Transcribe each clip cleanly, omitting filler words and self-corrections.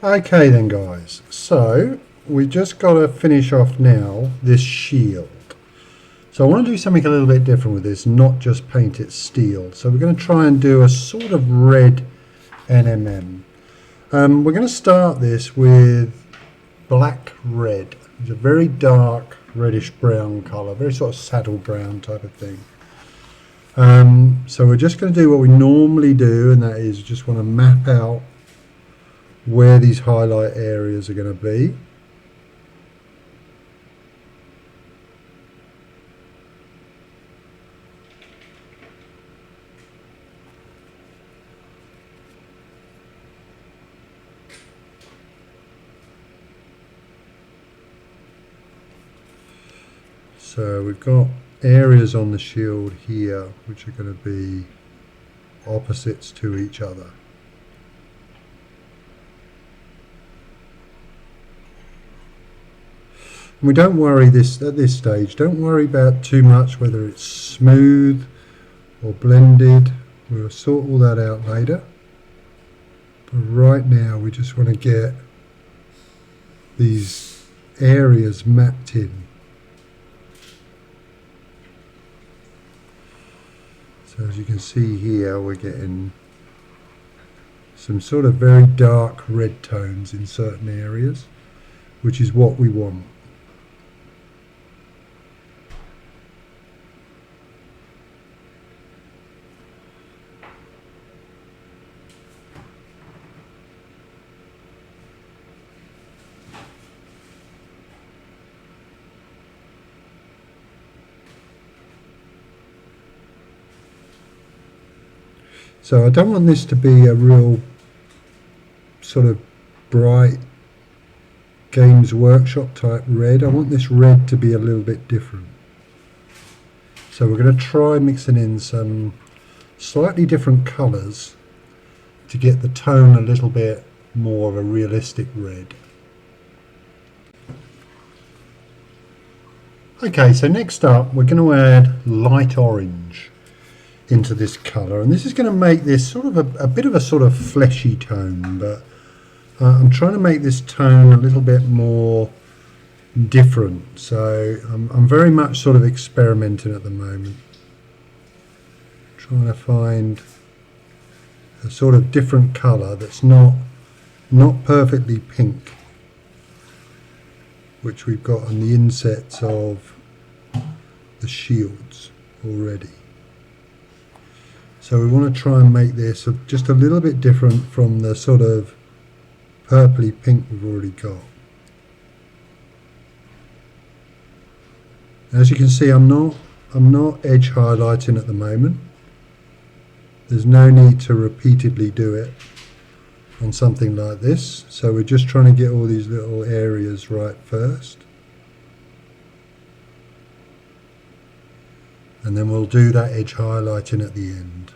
Okay then guys, so we just got to finish off now this shield. So I want to do something a little bit different with this, not just paint it steel. So we're going to try and do a sort of red NMM. We're going to start this with black red. It's a very dark reddish brown colour, very sort of saddle brown type of thing. So we're just going to do what we normally do, and that is just want to map out where these highlight areas are going to be. So we've got areas on the shield here which are going to be opposites to each other. And we don't worry at this stage, don't worry about too much whether it's smooth or blended. We'll sort all that out later. But right now we just want to get these areas mapped in. So as you can see here, we're getting some sort of very dark red tones in certain areas, which is what we want. So I don't want this to be a real sort of bright Games Workshop type red. I want this red to be a little bit different. So we're going to try mixing in some slightly different colours to get the tone a little bit more of a realistic red. Okay, so next up we're going to add light orange into this colour, and this is going to make this sort of a bit of a sort of fleshy tone, but I'm trying to make this tone a little bit more different, so I'm very much sort of experimenting at the moment, trying to find a sort of different colour that's not perfectly pink, which we've got on the insets of the shields already. So we want to try and make this just a little bit different from the sort of purpley pink we've already got. As you can see, I'm not edge highlighting at the moment. There's no need to repeatedly do it on something like this. So we're just trying to get all these little areas right first. And then we'll do that edge highlighting at the end.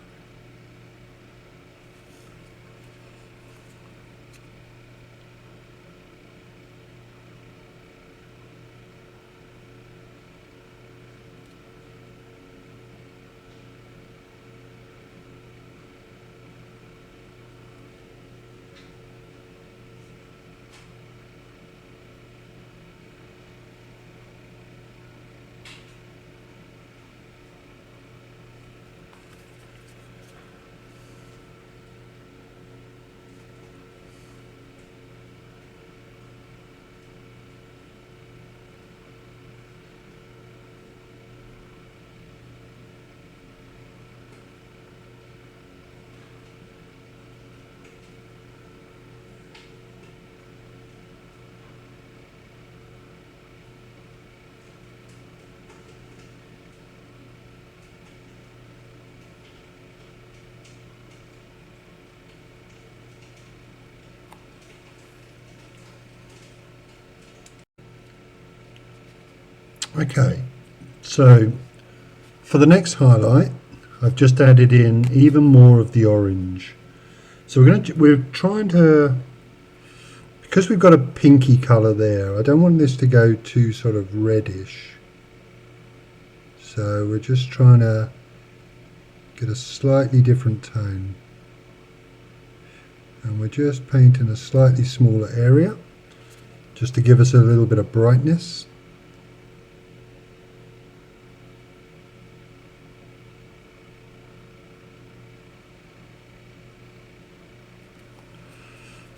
Okay, so for the next highlight, I've just added in even more of the orange. So we're trying to, because we've got a pinky colour there, I don't want this to go too sort of reddish. So we're just trying to get a slightly different tone. And we're just painting a slightly smaller area just to give us a little bit of brightness.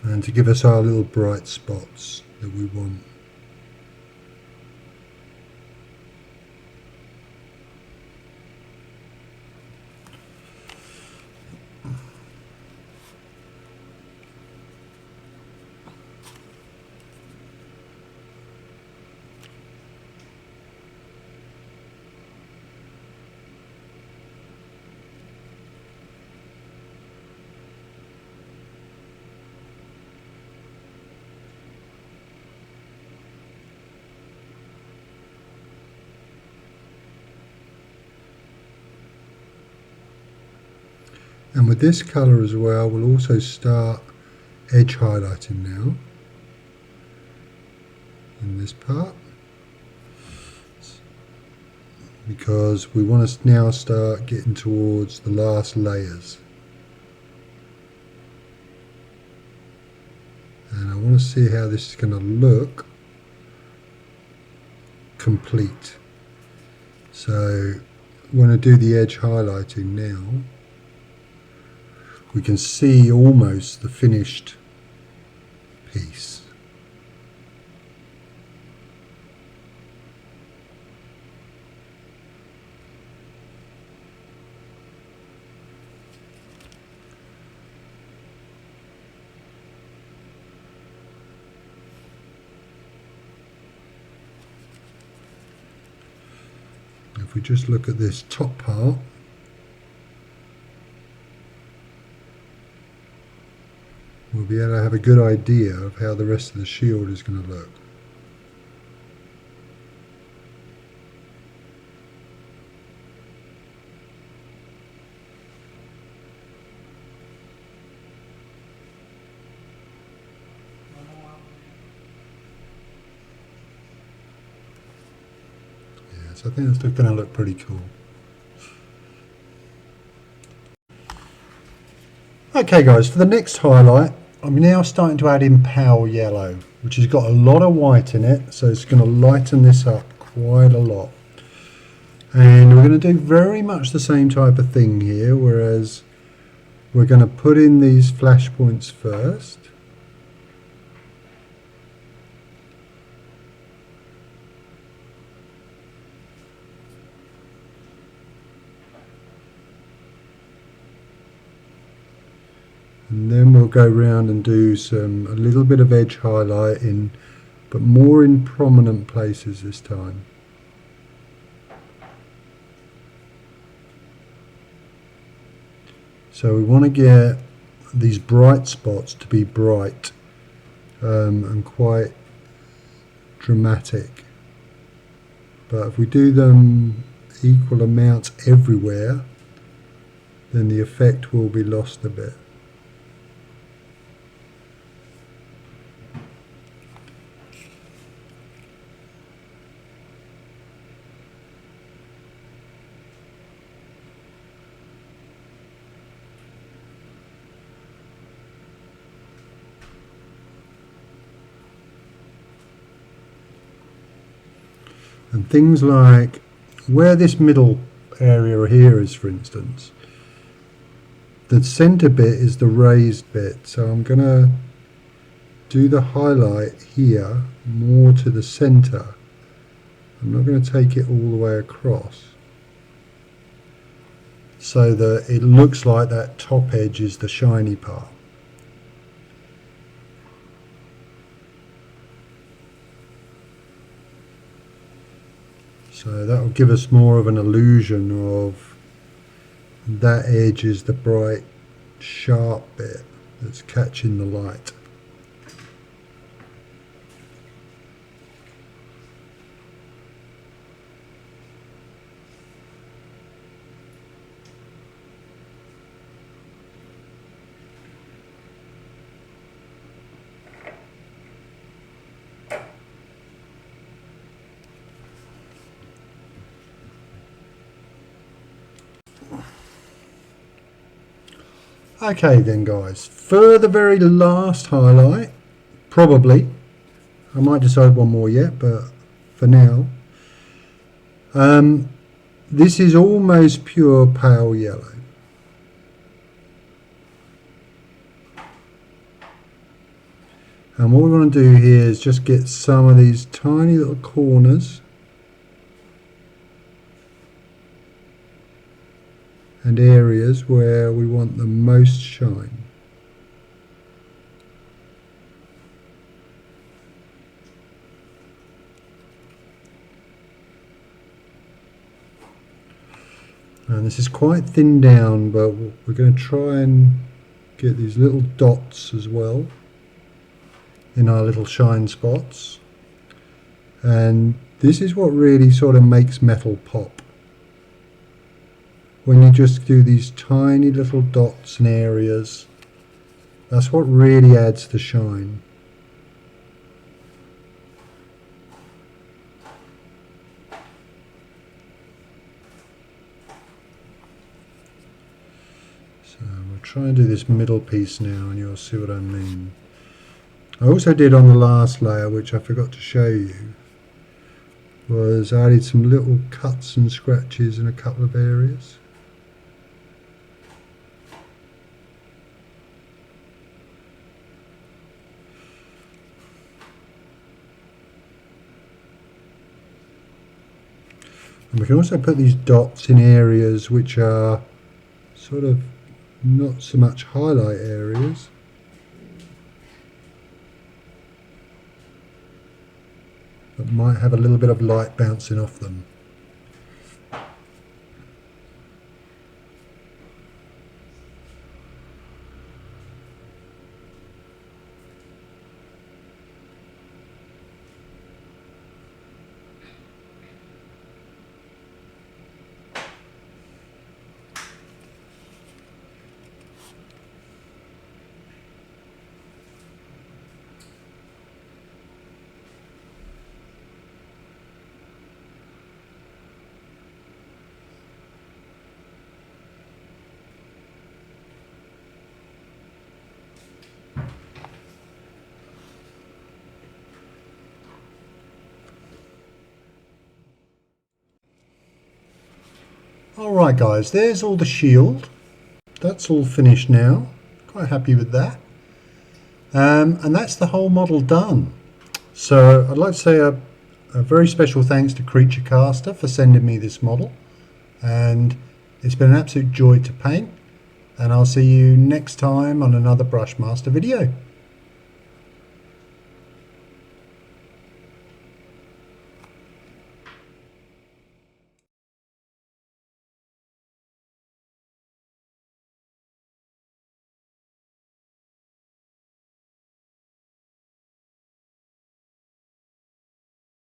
And to give us our little bright spots that we want. And with this colour as well, we'll also start edge highlighting now in this part, because we want to now start getting towards the last layers. And I want to see how this is going to look complete. So when I do the edge highlighting now, we can see almost the finished piece. If we just look at this top part, we'll be able to have a good idea of how the rest of the shield is going to look. Yeah, so I think it's going to look pretty cool. Okay guys, for the next highlight, I'm now starting to add in pale yellow, which has got a lot of white in it, so it's going to lighten this up quite a lot. And we're going to do very much the same type of thing here, whereas we're going to put in these flash points first. And then we'll go around and do a little bit of edge highlighting, but more in prominent places this time. So we want to get these bright spots to be bright and quite dramatic. But if we do them equal amounts everywhere, then the effect will be lost a bit. And things like where this middle area here is, for instance, the center bit is the raised bit, so I'm going to do the highlight here more to the center. I'm not going to take it all the way across, so that it looks like that top edge is the shiny part. So that will give us more of an illusion of that edge is the bright, sharp bit that's catching the light. Okay then guys, for the very last highlight, probably, I might decide one more yet, but for now, this is almost pure pale yellow. And what we want to do here is just get some of these tiny little corners and areas where we want the most shine. And this is quite thin down, but we're going to try and get these little dots as well in our little shine spots. And this is what really sort of makes metal pop. When you just do these tiny little dots and areas, that's what really adds the shine. So we'll try and do this middle piece now and you'll see what I mean. I also did on the last layer, which I forgot to show you, was I added some little cuts and scratches in a couple of areas. And we can also put these dots in areas which are sort of not so much highlight areas. But might have a little bit of light bouncing off them. Alright guys, there's all the shield. That's all finished now. Quite happy with that. And that's the whole model done. So I'd like to say a very special thanks to Creature Caster for sending me this model. And it's been an absolute joy to paint. And I'll see you next time on another Brushmaster video.